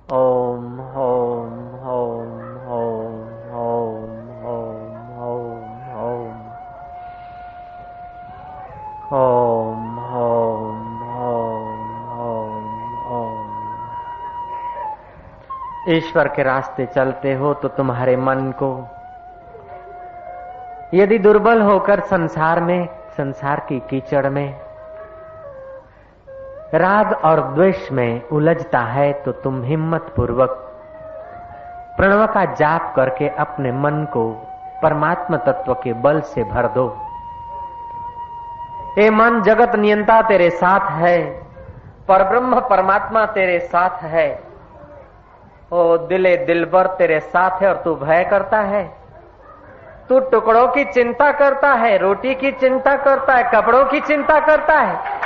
ओम ओम ओम ओम ओम ओम ओम ओम ओम ओम ओम। ईश्वर के रास्ते चलते हो तो तुम्हारे मन को यदि दुर्बल होकर संसार की कीचड़ में राग और द्वेष में उलझता है तो तुम हिम्मत पूर्वक प्रणव का जाप करके अपने मन को परमात्मा तत्व के बल से भर दो। ए मन, जगत नियंता तेरे साथ है, परब्रह्म परमात्मा तेरे साथ है। ओ दिले दिलबर तेरे साथ है और तू भय करता है। तू टुकड़ों की चिंता करता है, रोटी की चिंता करता है, कपड़ों की चिंता करता है।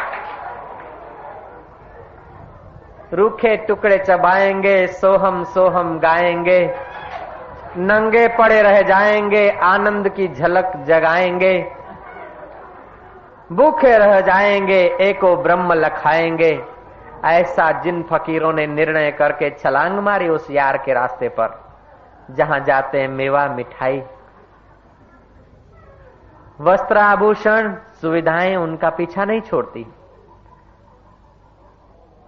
रूखे टुकड़े चबाएंगे, सोहम सोहम गाएंगे, नंगे पड़े रह जाएंगे, आनंद की झलक जगाएंगे, भूखे रह जाएंगे, एको ब्रह्म लखाएंगे। ऐसा जिन फकीरों ने निर्णय करके छलांग मारी उस यार के रास्ते पर, जहां जाते हैं मेवा मिठाई वस्त्र आभूषण सुविधाएं उनका पीछा नहीं छोड़ती।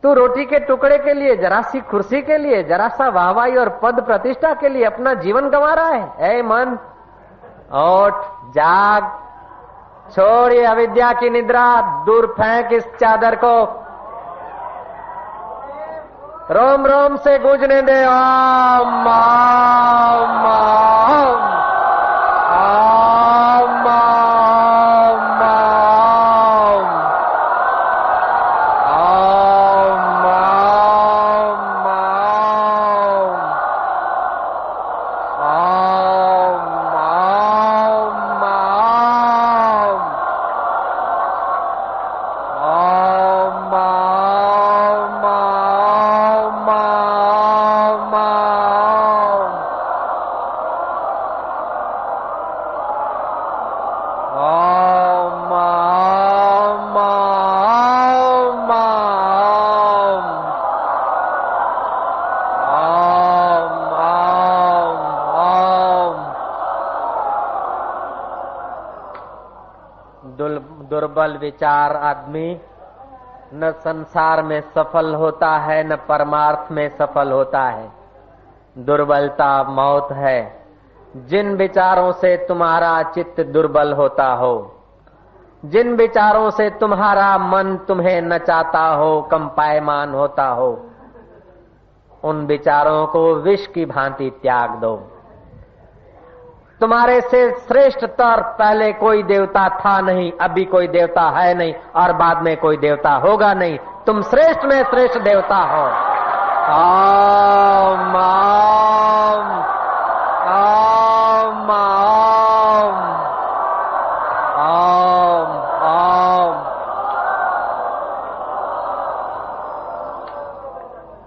तू रोटी के टुकड़े के लिए, जरा सी कुर्सी के लिए, जरा सा वाहवाही और पद प्रतिष्ठा के लिए अपना जीवन गंवा रहा है। ए मन, ओठ, जाग, छोड़ ये अविद्या की निद्रा, दूर फेंक इस चादर को, रोम रोम से गूंजने दे ओम ओम ओम। दुर्बल विचार आदमी न संसार में सफल होता है न परमार्थ में सफल होता है। दुर्बलता मौत है। जिन विचारों से तुम्हारा चित्त दुर्बल होता हो, जिन विचारों से तुम्हारा मन तुम्हें नचाता हो, कंपायमान होता हो, उन विचारों को विष की भांति त्याग दो। तुम्हारे से श्रेष्ठ तर पहले कोई देवता था नहीं, अभी कोई देवता है नहीं और बाद में कोई देवता होगा नहीं। तुम श्रेष्ठ में श्रेष्ठ देवता हो। ओम ओम ओम ओम ओम।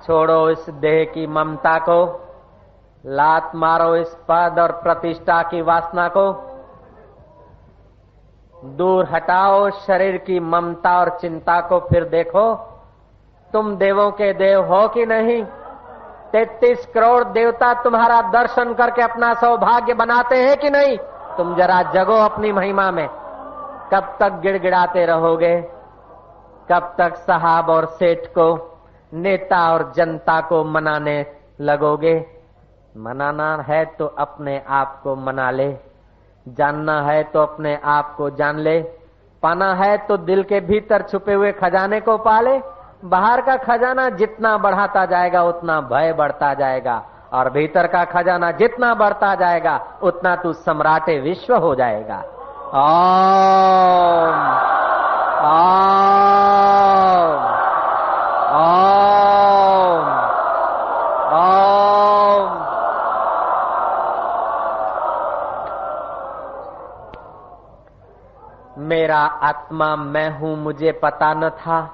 छोड़ो इस देह की ममता को, लात मारो इस पद और प्रतिष्ठा की वासना को, दूर हटाओ शरीर की ममता और चिंता को। फिर देखो तुम देवों के देव हो कि नहीं। 33 करोड़ देवता तुम्हारा दर्शन करके अपना सौभाग्य बनाते हैं कि नहीं। तुम जरा जगो अपनी महिमा में। कब तक गिड़गिड़ाते रहोगे? कब तक साहब और सेठ को, नेता और जनता को मनाने लगोगे? मनाना है तो अपने आप को मना ले, जानना है तो अपने आप को जान ले, पाना है तो दिल के भीतर छुपे हुए खजाने को पाले। बाहर का खजाना जितना बढ़ाता जाएगा उतना भय बढ़ता जाएगा, और भीतर का खजाना जितना बढ़ता जाएगा उतना तू सम्राटे विश्व हो जाएगा। ओम ओम ओम ओम। मेरा आत्मा मैं हूं मुझे पता न था,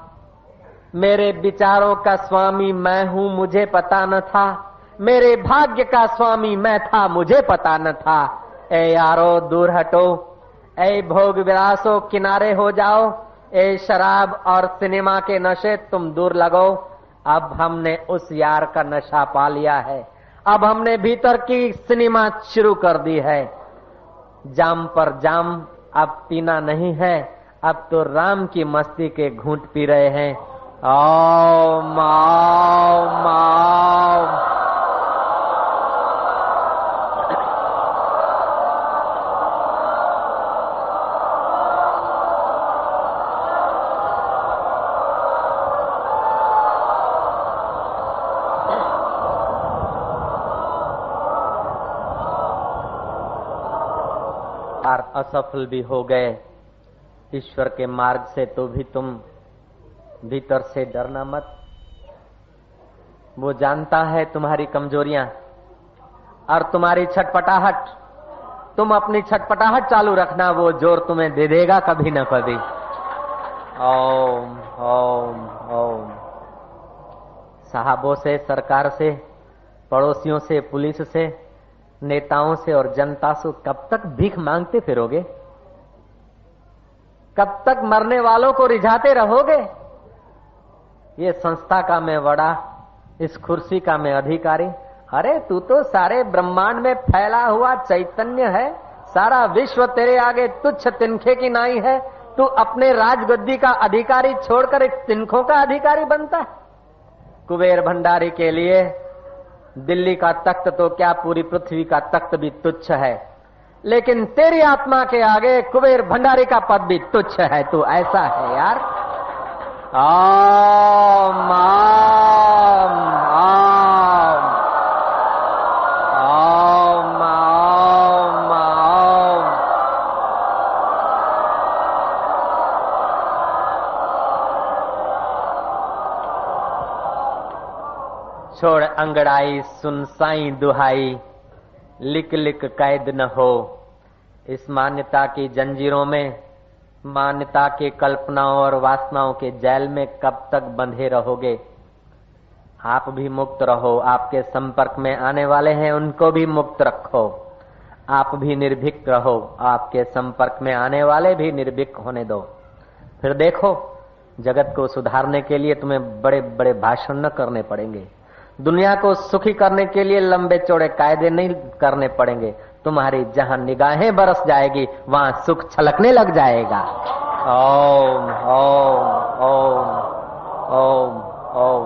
मेरे विचारों का स्वामी मैं हूं मुझे पता न था, मेरे भाग्य का स्वामी मैं था मुझे पता न था। ए यारो दूर हटो, ए भोग विलासो किनारे हो जाओ, ए शराब और सिनेमा के नशे तुम दूर लगो, अब हमने उस यार का नशा पा लिया है। अब हमने भीतर की सिनेमा शुरू कर दी है। जाम पर जाम अब पीना नहीं है, अब तो राम की मस्ती के घूंट पी रहे हैं। ओम ओम ओम। असफल भी हो गए ईश्वर के मार्ग से, तो भी तुम भीतर से डरना मत। वो जानता है तुम्हारी कमजोरियां और तुम्हारी छटपटाहट। तुम अपनी छटपटाहट चालू रखना, वो जोर तुम्हें दे देगा कभी न कभी। ओम ओम ओम। साहबों से, सरकार से, पड़ोसियों से, पुलिस से, नेताओं से और जनता से कब तक भीख मांगते फिरोगे? कब तक मरने वालों को रिझाते रहोगे? ये संस्था का मैं वड़ा, इस कुर्सी का मैं अधिकारी। अरे तू तो सारे ब्रह्मांड में फैला हुआ चैतन्य है। सारा विश्व तेरे आगे तुच्छ तिनखे की नाई है। तू अपने राजगद्दी का अधिकारी छोड़कर एक तिनखों का अधिकारी बनता है। कुबेर भंडारी के लिए दिल्ली का तख्त तो क्या, पूरी पृथ्वी का तख्त भी तुच्छ है, लेकिन तेरी आत्मा के आगे कुबेर भंडारी का पद भी तुच्छ है। तू ऐसा है यार। ओम ओम ओम ओम ओम ओम। छोड़ अंगड़ाई, सुन साई दुहाई, लिक लिक कैद न हो। इस मान्यता की जंजीरों में, मान्यता के कल्पनाओं और वासनाओं के जेल में कब तक बंधे रहोगे? आप भी मुक्त रहो। आपके संपर्क में आने वाले हैं उनको भी मुक्त रखो। आप भी निर्भीक रहो। आपके संपर्क में आने वाले भी निर्भीक होने दो। फिर देखो, जगत को सुधारने के लिए तुम्हें बड़े बड़े भाषण न करने पड़ेंगे। दुनिया को सुखी करने के लिए लंबे चौड़े कायदे नहीं करने पड़ेंगे। तुम्हारी जहां निगाहें बरस जाएगी वहां सुख छलकने लग जाएगा। ओम ओम ओम ओम ओम।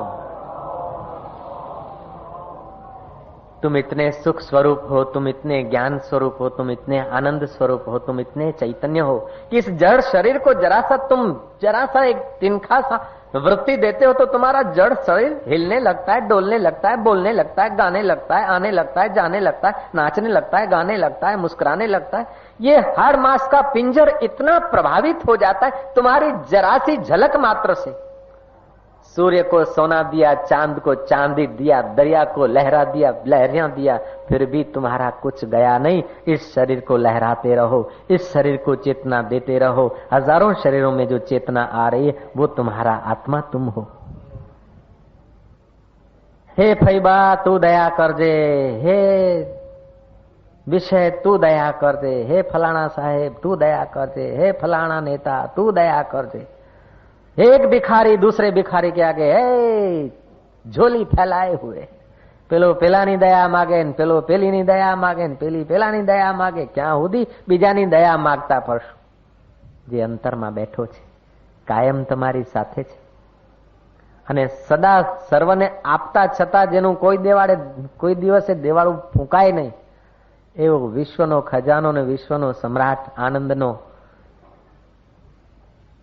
तुम इतने सुख स्वरूप हो, तुम इतने ज्ञान स्वरूप हो, तुम इतने आनंद स्वरूप हो, तुम इतने चैतन्य हो कि इस जड़ शरीर को जरा सा एक तिनखा सा वृत्ति देते हो तो तुम्हारा जड़ शरीर हिलने लगता है, डोलने लगता है, बोलने लगता है, गाने लगता है, आने लगता है, जाने लगता है, नाचने लगता है, गाने लगता है, मुस्कुराने लगता है। ये हाड़ मांस का पिंजर इतना प्रभावित हो जाता है तुम्हारी जरा सी झलक मात्र से। सूर्य को सोना दिया, चांद को चांदी दिया, दरिया को लहरा दिया, लहरियां दिया, फिर भी तुम्हारा कुछ गया नहीं। इस शरीर को लहराते रहो, इस शरीर को चेतना देते रहो। हजारों शरीरों में जो चेतना आ रही है वो तुम्हारा आत्मा तुम हो। हे फैबा तू दया कर दे, हे विषय तू दया कर दे, हे फलाना साहेब तू दया कर दे, हे फलाना नेता तू दया कर दे। एक भिखारी दूसरे भिखारी के आगे झोली फैलाए हुए, पेलो पेलानी दया मागे, पेलो पेलीनी दया मागे, पेली पेलानी दया मागे। क्या हुदी બીજાની દયા માગતા ફરશો? જે અંતરમાં બેઠો છે, કાયમ તમારી સાથે છે અને સદા સર્વને આપતા છતાં જેનું કોઈ દિવસે દેવાળું ફૂંકાય નહીં એવો વિશ્વનો ખજાનો ને વિશ્વનો સમ્રાટ આનંદનો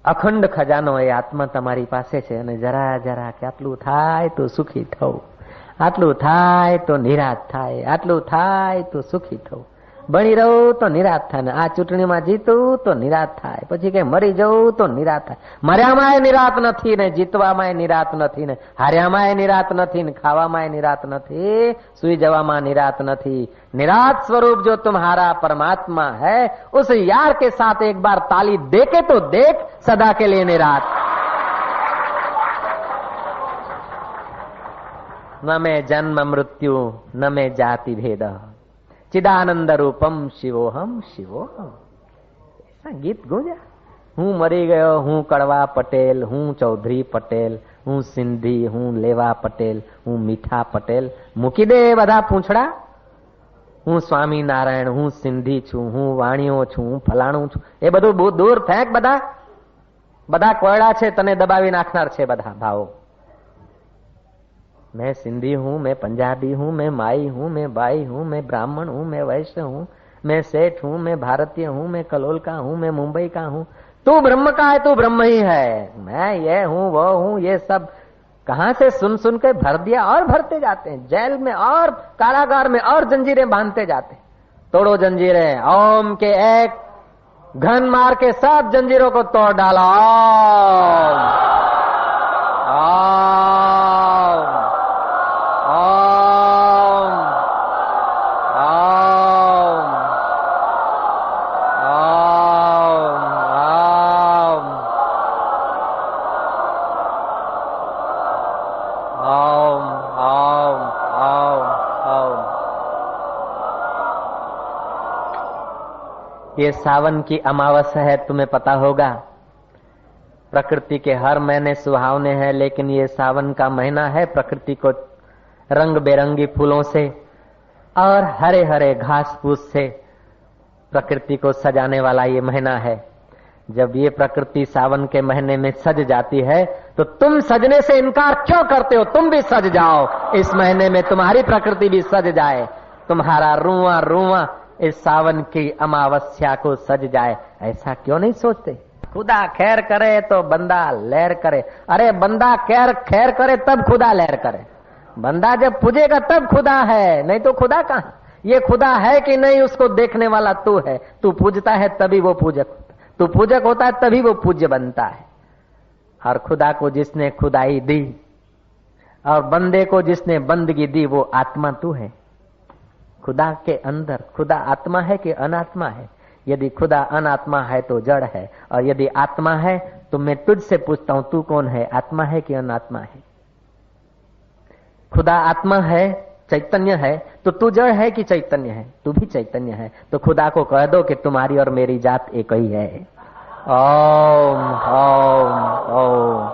અખંડ ખજાનો એ આત્મા તમારી પાસે છે। અને જરા જરા કે આટલું થાય તો સુખી થવું, આટલું થાય તો નિરાશ થાય, આટલું થાય તો સુખી થવું। ભણી રહું તો નિરાશ થાય ને આ ચૂંટણીમાં જીતું તો નિરાશ થાય, પછી કે મરી જવું તો નિરાશ થાય। મર્યામાંય નિરાશ નથી ને જીતવામાં નિરાશ નથી ને હાર્યામાંય નિરાશ નથી ને ખાવામાં નિરાશ નથી, સુઈ જવામાં નિરાશ નથી। निराश स्वरूप जो तुम्हारा परमात्मा है उस यार के साथ एक बार ताली देके तो देख, सदा के लिए निराश। न में जन्म मृत्यु न में जाति भेद, चिदानंद रूपम शिवोहम शिवोहम। ऐसा गीत गूंजा। हूं मरी गयो, हूं कड़वा पटेल, हूं चौधरी पटेल, હું સિંધી, હું લેવા પટેલ, હું મીઠા પટેલ, મૂકી દે બધા પૂંછડા. હું સ્વામિનારાયણ, હું સિંધી છું, હું વાણિયો છું, હું ફલાણું છું, એ બધું બહુ દૂર ફેંક. બધા કોયડા છે, તને દબાવી નાખનાર છે બધા ભાવો. मैं सिंधी हूं, मैं पंजाबी हूं, मैं माई हूं, मैं बाई हूं, मैं ब्राह्मण हूं, मैं वैश्य हूं, मैं सेठ हूं, मैं भारतीय हूं, मैं कलोल का हूं, मैं मुंबई का हूं. तू ब्रह्म का है, तू ब्रह्म ही है. मैं ये हूं, वो हूं, ये सब कहां से सुन सुन के भर दिया और भरते जाते हैं. जेल में और कारागार में और जंजीरें बांधते जाते हैं. तोड़ो जंजीरें. ओम के एक घन मार के सब जंजीरों को तोड़ डालो. ये सावन की अमावस्या है, तुम्हें पता होगा. प्रकृति के हर महीने सुहावने हैं, लेकिन ये सावन का महीना है प्रकृति को रंग बेरंगी फूलों से और हरे हरे घास फूस से प्रकृति को सजाने वाला ये महीना है. जब ये प्रकृति सावन के महीने में सज जाती है तो तुम सजने से इनकार क्यों करते हो? तुम भी सज जाओ इस महीने में, तुम्हारी प्रकृति भी सज जाए, तुम्हारा रुआ रुआ इस सावन की अमावस्या को सज जाए. ऐसा क्यों नहीं सोचते? खुदा खैर करे तो बंदा लहर करे. अरे बंदा खैर करे तब खुदा लहर करे. बंदा जब पूजेगा तब खुदा है, नहीं तो खुदा कहां? ये खुदा है कि नहीं उसको देखने वाला तू है. तू पूजता है तभी वो पूजक होता है, तू पूजक होता है तभी वो पूज्य बनता है. और खुदा को जिसने खुदाई दी और बंदे को जिसने बंदगी दी वो आत्मा तू है. खुदा के अंदर खुदा आत्मा है कि अनात्मा है? यदि खुदा अनात्मा है तो जड़ है, और यदि आत्मा है तो मैं तुझसे पूछता हूं तू कौन है, आत्मा है कि अनात्मा है? खुदा आत्मा है, चैतन्य है, तो तू जड़ है कि चैतन्य है? तू भी चैतन्य है. तो खुदा को कह दो कि तुम्हारी और मेरी जात एक ही है. ओम ओम ओम.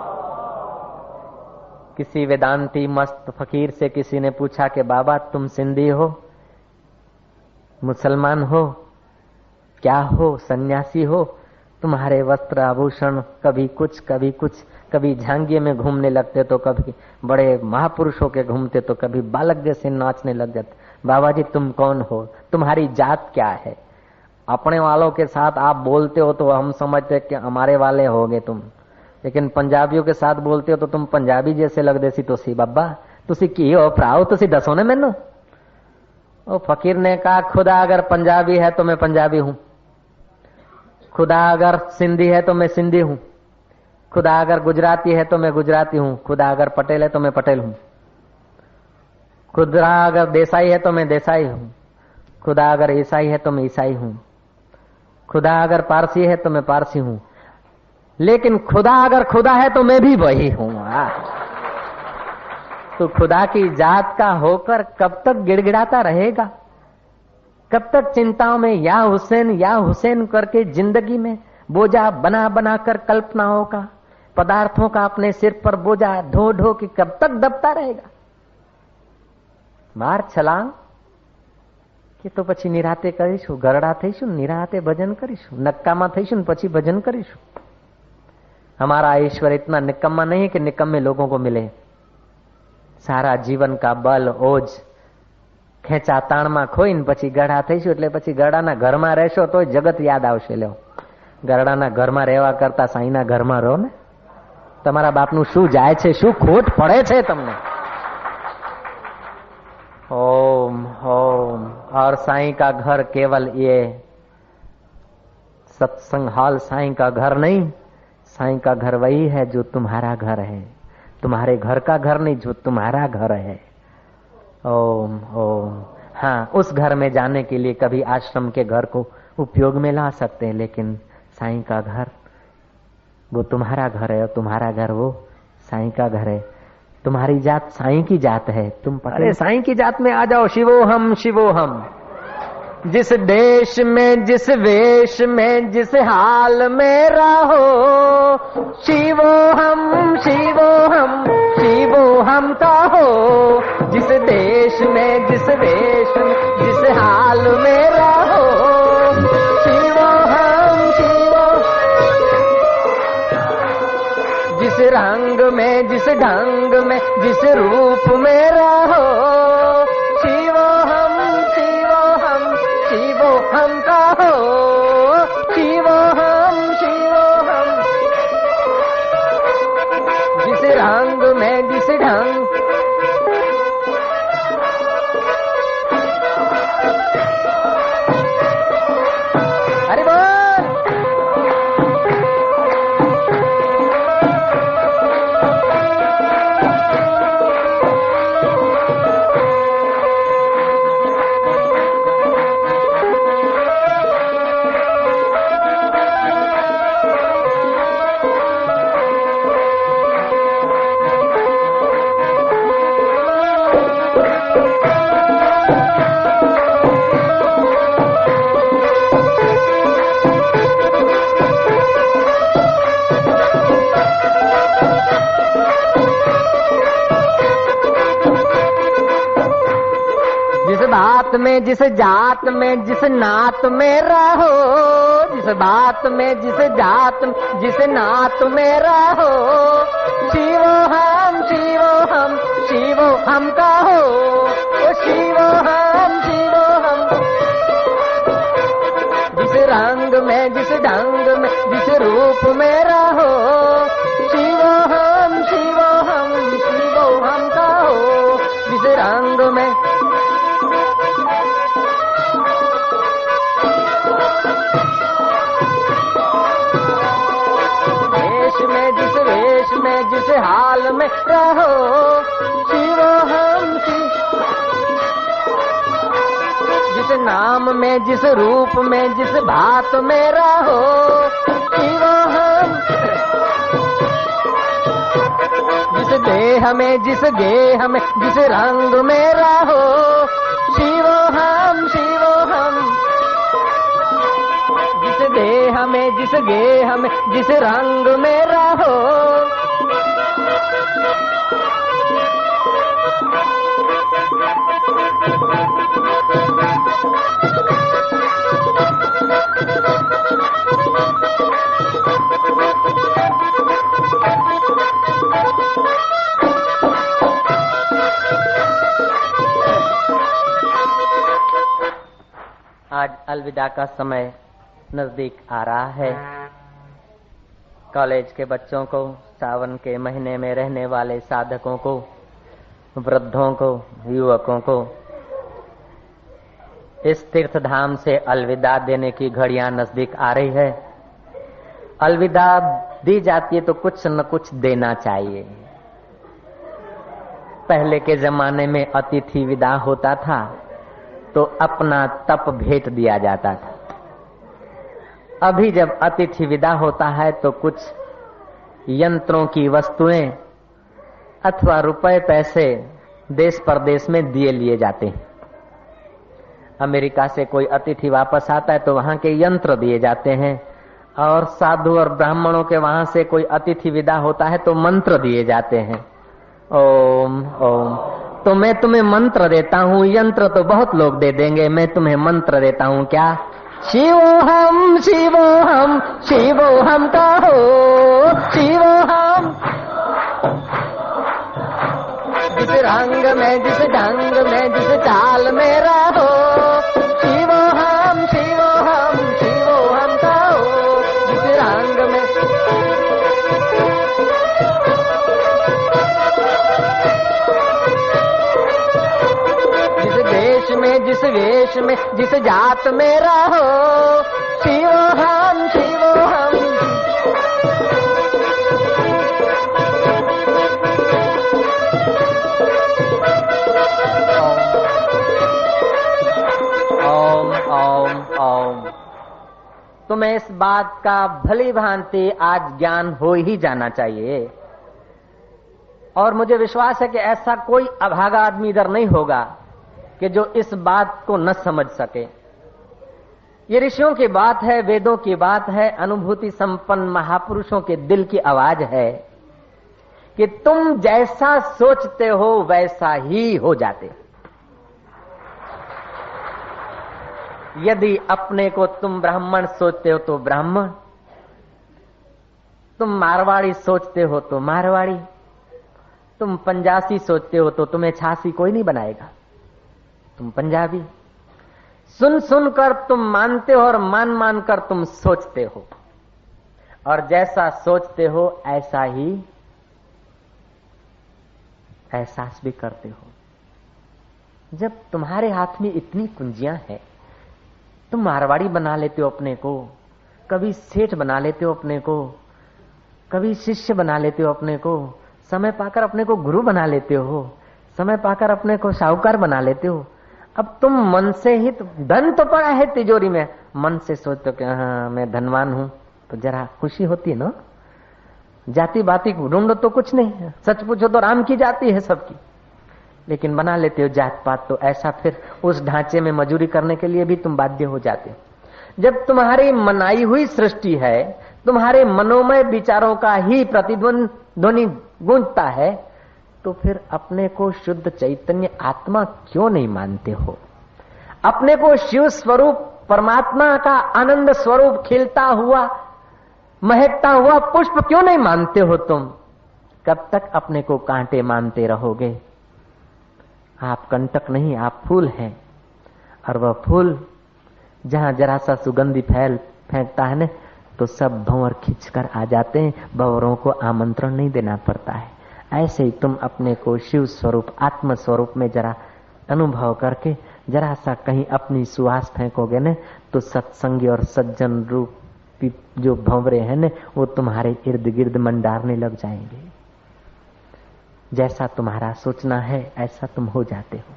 किसी वेदांती मस्त फकीर से किसी ने पूछा कि बाबा तुम सिंधी हो, मुसलमान हो, क्या हो, सन्यासी हो? तुम्हारे वस्त्र आभूषण कभी कुछ कभी कुछ, कभी झांगिए में घूमने लगते तो कभी बड़े महापुरुषों के घूमते तो कभी बालक जैसे नाचने लग जाते. बाबा जी तुम कौन हो? तुम्हारी जात क्या है? अपने वालों के साथ आप बोलते हो तो हम समझते कि हमारे वाले होगे तुम, लेकिन पंजाबियों के साथ बोलते हो तो तुम पंजाबी जैसे लगदे सी. तो सी बाबा तुसी की हो भराओ, तुसी दसो ने मैनू. वो फकीर ने कहा खुदा अगर पंजाबी है तो मैं पंजाबी हूं, खुदा अगर सिंधी है तो मैं सिंधी हूं, खुदा अगर गुजराती है तो मैं गुजराती हूं, खुदा अगर पटेल है तो मैं पटेल हूं, खुदा अगर देसाई है तो मैं देसाई हूं, खुदा अगर ईसाई है तो मैं ईसाई हूं, खुदा अगर पारसी है तो मैं पारसी हूं, लेकिन खुदा अगर खुदा है तो मैं भी वही हूं. तो खुदा की जात का होकर कब तक गिड़गिड़ाता रहेगा? कब तक चिंताओं में या हुसैन करके जिंदगी में बोझा बना बना कर कल्पनाओं का, पदार्थों का अपने सिर पर बोझा ढो ढो के कब तक दबता रहेगा? मार छलांग કે તો પછી નિરાતે કરીશું, ગરડા થઈશું, નિરાતે ભજન કરીશું, નક્કામાં થઈશું પછી ભજન કરીશું. हमारा ईश्वर इतना निकम्मा नहीं कि निकम्मे लोगों को मिले. सारा जीवन का बल ओज ખેંચા તાણમાં ખોઈને પછી ગઢા થઈશું, એટલે પછી ગરડાના ઘરમાં રહેશો તો જગત યાદ આવશે. લ્યો, ગરડાના ઘરમાં રહેવા કરતા સાંઈના ઘરમાં રહો ને. તમારા બાપનું શું જાય છે, શું ખોટ પડે છે તમને? ओम ओम. और साईं का घर केवल ये सत्संग हॉल साईं का घर नहीं, साईं का घर वही है जो तुम्हारा घर है, तुम्हारे घर का घर नहीं, जो तुम्हारा घर है. ओम ओम. हाँ, उस घर में जाने के लिए कभी आश्रम के घर को उपयोग में ला सकते हैं, लेकिन साईं का घर वो तुम्हारा घर है और तुम्हारा घर वो साईं का घर है. तुम्हारी जात साईं की जात है, तुम पटेल. अरे साईं की जात में आ जाओ. शिवो हम शिवो हम. जिस देश में, जिस वेश में, जिस हाल में रहो, शिवो हम, शिवो हम, शिवो हम कहो। जिस देश में, जिस वेश में, जिस हाल में रहो, शिवो हम, शिवो। जिस रंग में, जिस ढंग में, जिस रूप में रहो, शिवो हम, शिवो हम, शिवो हम कहो। शिवो हम, शिवो हम। जिस रंग में, जिस ढंग, अरे बोल। बात में, जिस जात में, जिस नात में रहो, जिस बात में, जिस जात में, जिस नात में रहो, शिवो हम, शिवो हम, शिवो हम कहो। ओ शिवो हम, शिवो हम। जिस रंग में, जिस ढंग में, जिस रूप में रहो, शिवो हम, शिवो हम, शिवो हम कहो। जिस रंग में, जिस वेश में, जिस हाल में रहो, शिवो हम, जिस नाम में, जिस रूप में, जिस भात में रहो, शिवो हम। जिस देह में, जिस गेह में, जिस रंग में रहो, शिवो हम, शिवो हम। जिस देह में, जिस गेह में, जिस रंग में रहो, आज अलविदा का समय नजदीक आ रहा है। कॉलेज के बच्चों को, सावन के महीने में रहने वाले साधकों को, वृद्धों को, युवकों को इस तीर्थ धाम से अलविदा देने की घड़ियां नजदीक आ रही है। अलविदा दी जाती है तो कुछ न कुछ देना चाहिए। पहले के जमाने में अतिथि विदा होता था तो अपना तप भेंट दिया जाता था। अभी जब अतिथि विदा होता है तो कुछ यंत्रों की वस्तुएं अथवा रुपए पैसे देश परदेश में दिए लिए जाते हैं। अमेरिका से कोई अतिथि वापस आता है तो वहां के यंत्र दिए जाते हैं, और साधु और ब्राह्मणों के वहां से कोई अतिथि विदा होता है तो मंत्र दिए जाते हैं। ओम ओम। तो मैं तुम्हें मंत्र देता हूँ, यंत्र तो बहुत लोग दे देंगे, मैं तुम्हें मंत्र देता हूँ। क्या? शिवो हम, शिवो हम, शिवो हम कहो। शिवो हम। जिस रंग में, जिस ढंग में, जिस चाल में रहो, शिवो हम, शिवो हम, शिवो हम कहो। जिस रंग में, जिस देश में, जिस वेश में, जिस जात में रहो, शिवो हम, शिवो हम। ओम ओम ओम। तुम्हें इस बात का भली भांति आज ज्ञान हो ही जाना चाहिए, और मुझे विश्वास है कि ऐसा कोई अभागा आदमी इधर नहीं होगा कि जो इस बात को न समझ सके। ये ऋषियों की बात है, वेदों की बात है, अनुभूति संपन्न महापुरुषों के दिल की आवाज है कि तुम जैसा सोचते हो वैसा ही हो जाते हो। यदि अपने को तुम ब्राह्मण सोचते हो तो ब्राह्मण, तुम मारवाड़ी सोचते हो तो मारवाड़ी, तुम पंजाबी सोचते हो तो तुम्हें छासी कोई नहीं बनाएगा, तुम पंजाबी। सुन सुनकर तुम मानते हो और मान मान कर तुम सोचते हो, और जैसा सोचते हो ऐसा ही एहसास भी करते हो। जब तुम्हारे हाथ में इतनी कुंजियां हैं, तुम मारवाड़ी बना लेते हो अपने को, कभी सेठ बना लेते हो अपने को, कभी शिष्य बना लेते हो अपने को, समय पाकर अपने को गुरु बना लेते हो, समय पाकर अपने को साहूकार बना लेते हो। अब तुम मन से ही धन तो पड़ा है तिजोरी में, मन से सोचते हो कि हाँ मैं धनवान हूं, तो जरा खुशी होती है ना। जाति बाती ढूंढो तो कुछ नहीं, सच पूछो तो राम की जाति है सबकी, लेकिन बना लेते हो जात पात। तो ऐसा फिर उस ढांचे में मजूरी करने के लिए भी तुम बाध्य हो जाते हो। जब तुम्हारी मनाई हुई सृष्टि है, तुम्हारे मनोमय विचारों का ही प्रतिध्वनि गूंजता है, तो फिर अपने को शुद्ध चैतन्य आत्मा क्यों नहीं मानते हो? अपने को शिव स्वरूप परमात्मा का आनंद स्वरूप खिलता हुआ महकता हुआ पुष्प क्यों नहीं मानते हो तुम? कब तक अपने को कांटे मानते रहोगे? आप कंटक नहीं, आप फूल हैं, और वह फूल जहां जरा सा सुगंधी फेंकता है ना, तो सब भंवर खींचकर आ जाते हैं, भंवरों को आमंत्रण नहीं देना पड़ता है। ऐसे ही तुम अपने को शिव स्वरूप आत्म स्वरूप में जरा अनुभव करके जरा सा कहीं अपनी सुवास फेंकोगे न, तो सत्संगी और सज्जन रूप जो भंवरे हैं न, वो तुम्हारे इर्द गिर्द मंडारने लग जाएंगे। जैसा तुम्हारा सोचना है ऐसा तुम हो जाते हो।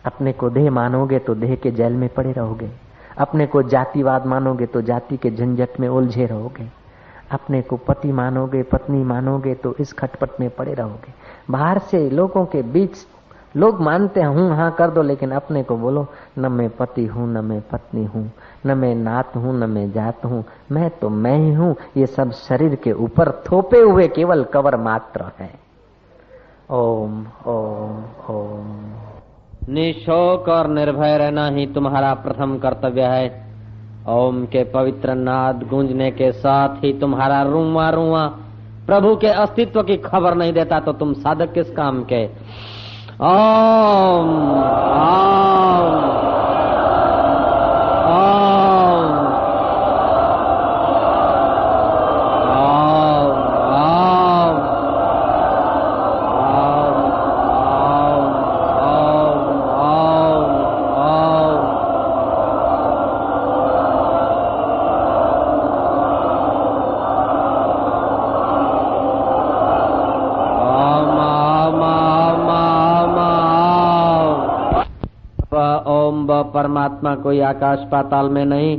अपने को देह मानोगे तो देह के जेल में पड़े रहोगे, अपने को जातिवाद मानोगे तो जाति के झंझट में उलझे रहोगे, अपने को पति मानोगे पत्नी मानोगे तो इस खटपट में पड़े रहोगे। बाहर से लोगों के बीच लोग मानते हैं हूं हाँ कर दो, लेकिन अपने को बोलो न मैं पति हूं, न मैं पत्नी हूं, न मैं नात हूं, न मैं जात हूं, मैं तो मैं ही हूं। ये सब शरीर के ऊपर थोपे हुए केवल कवर मात्र है। ओम ओम ओम। निशोक और निर्भय रहना ही तुम्हारा प्रथम कर्तव्य है। ओम के पवित्र नाद गूंजने के साथ ही तुम्हारा रुआ रुआ प्रभु के अस्तित्व की खबर नहीं देता तो तुम साधक किस काम के? ओम परमात्मा कोई आकाश पाताल में नहीं,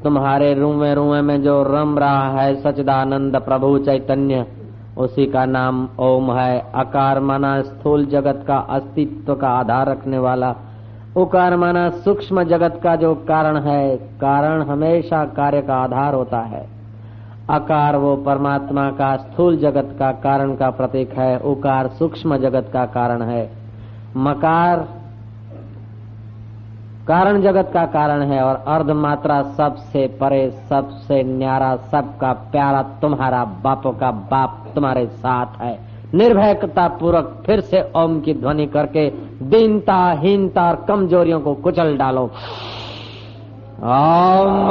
तुम्हारे रुए रुए में जो रम रहा है सच्चिदानंद प्रभु चैतन्य, उसी का नाम ओम है। अकार माना स्थूल जगत का अस्तित्व का आधार रखने वाला, उकार माना सूक्ष्म जगत का जो कारण है। कारण हमेशा कार्य का आधार होता है। अकार वो परमात्मा का स्थूल जगत का कारण का प्रतीक है, उकार सूक्ष्म जगत का कारण है, मकार कारण जगत का कारण है, और अर्ध मात्रा सबसे परे सबसे न्यारा सबका प्यारा तुम्हारा बापों का बाप तुम्हारे साथ है। निर्भयता पूर्वक फिर से ओम की ध्वनि करके दीनता हीनता और कमजोरियों को कुचल डालो। ओम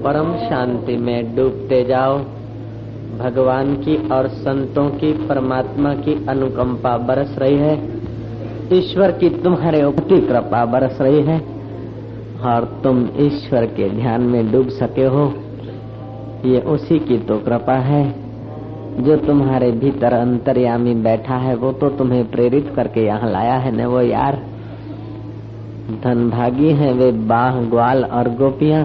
परम शांति में डूबते जाओ। भगवान की और संतों की, परमात्मा की अनुकंपा बरस रही है। ईश्वर की तुम्हारे ऊपर कृपा बरस रही है और तुम ईश्वर के ध्यान में डूब सके हो। ये उसी की तो कृपा है जो तुम्हारे भीतर अंतर्यामी बैठा है। वो तो तुम्हें प्रेरित करके यहाँ लाया है न वो यार। धनभागी हैं वे बाह ग्वाल और गोपियां।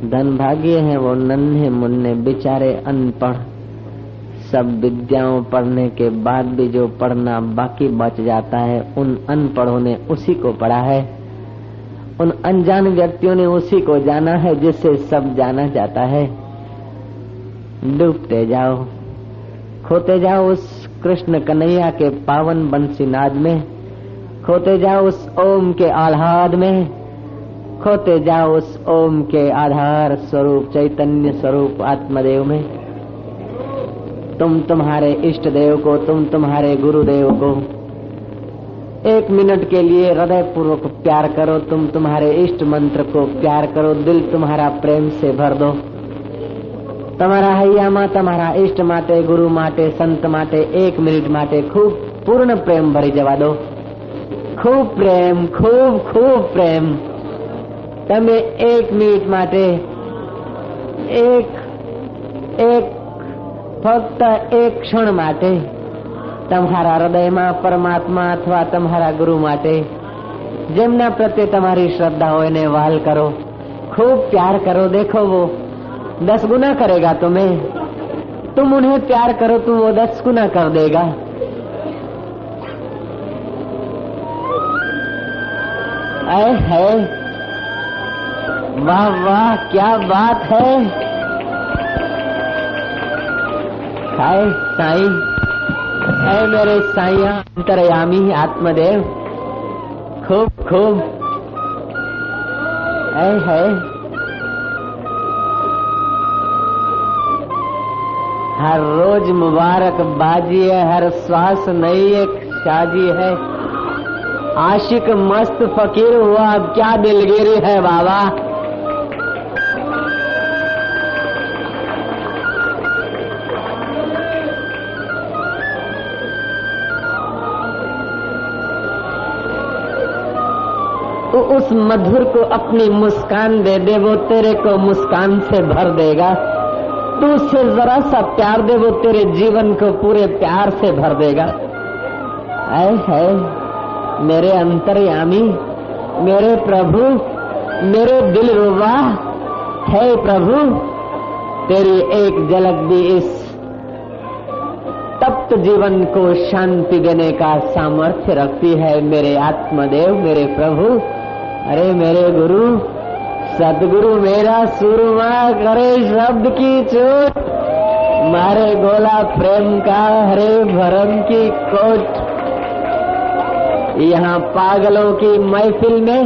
धनभागी हैं वो नन्हे मुन्ने बेचारे अनपढ़। सब विद्याओं पढ़ने के बाद भी जो पढ़ना बाकी बच जाता है, उन अनपढ़ों ने उसी को पढ़ा है। उन अनजान व्यक्तियों ने उसी को जाना है जिससे सब जाना जाता है। डूबते जाओ, खोते जाओ उस कृष्ण कन्हैया के पावन बंसी नाद में, खोते जाओ उस ओम के आह्लाद में, खोते जाओ उस ओम के आधार स्वरूप चैतन्य स्वरूप आत्मदेव में। तुम तुम्हारे इष्ट देव को, तुम तुम्हारे गुरुदेव को एक मिनट के लिए हृदय पूर्वक प्यार करो। तुम तुम्हारे इष्ट मंत्र को प्यार करो। दिल तुम्हारा प्रेम से भर दो। તમારા હૈયામાં તમારા ઇષ્ટ માટે, ગુરુ માટે, સંત માટે એક મિનિટ માટે ખૂબ પૂર્ણ પ્રેમ ભરી જવા દો. ખૂબ પ્રેમ, ખૂબ ખૂબ પ્રેમ. તમે એક મિનિટ માટે એક ફક્ત એક ક્ષણ માટે તમારા હૃદયમાં પરમાત્મા અથવા તમારા ગુરુ માટે જેમના પ્રત્યે તમારી શ્રદ્ધા હોય એને વહાલ કરો. खूब प्यार करो. देखो वो 10 गुना करेगा तुम्हें. तुम उन्हें प्यार करो तो वो 10 गुना कर देगा. ऐ है, वाह वाह क्या बात है. हाय साईं, ऐ मेरे साईया अंतर्यामी आत्मदेव, खूब खूब ऐ है. हर रोज मुबारक बाजी है, हर श्वास नई एक शाजी है. आशिक मस्त फकीर हुआ, अब क्या दिलगिरी है बाबा. तो उस मधुर को अपनी मुस्कान दे दे, वो तेरे को मुस्कान से भर देगा. तू उससे जरा सा प्यार दे, वो तेरे जीवन को पूरे प्यार से भर देगा. ऐ है मेरे अंतर्यामी, मेरे प्रभु, मेरे दिल रुबा है प्रभु. तेरी एक झलक भी इस तप्त जीवन को शांति देने का सामर्थ्य रखती है. मेरे आत्मदेव, मेरे प्रभु, अरे मेरे गुरु सदगुरु मेरा सुरमा करे शब्द की चोट, मारे गोला प्रेम का हरे भरम की कोट. यहाँ पागलों की महफिल में,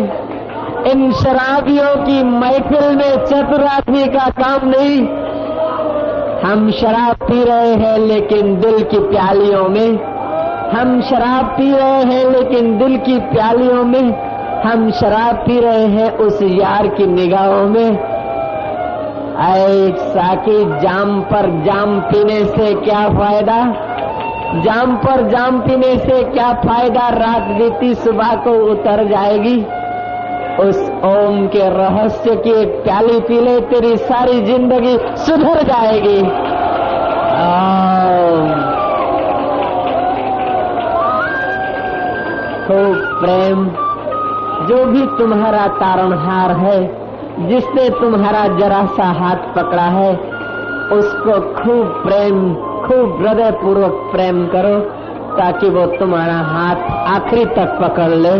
इन शराबियों की महफिल में चतुर आदमी का काम नहीं. हम शराब पी रहे हैं लेकिन दिल की प्यालियों में, हम शराब पी रहे हैं लेकिन दिल की प्यालियों में, हम शराब पी रहे हैं उस यार की निगाहों में. ऐ साकी, जाम पर जाम पीने से क्या फायदा, जाम पर जाम पीने से क्या फायदा. रात बीती सुबह को उतर जाएगी. उस ओम के रहस्य की एक प्याली पी ले, तेरी सारी जिंदगी सुधर जाएगी. खूब प्रेम. जो भी तुम्हारा तारणहार है, जिसने तुम्हारा जरा सा हाथ पकड़ा है, उसको खूब प्रेम, खूब हृदय पूर्वक प्रेम करो ताकि वो तुम्हारा हाथ आखिरी तक पकड़ ले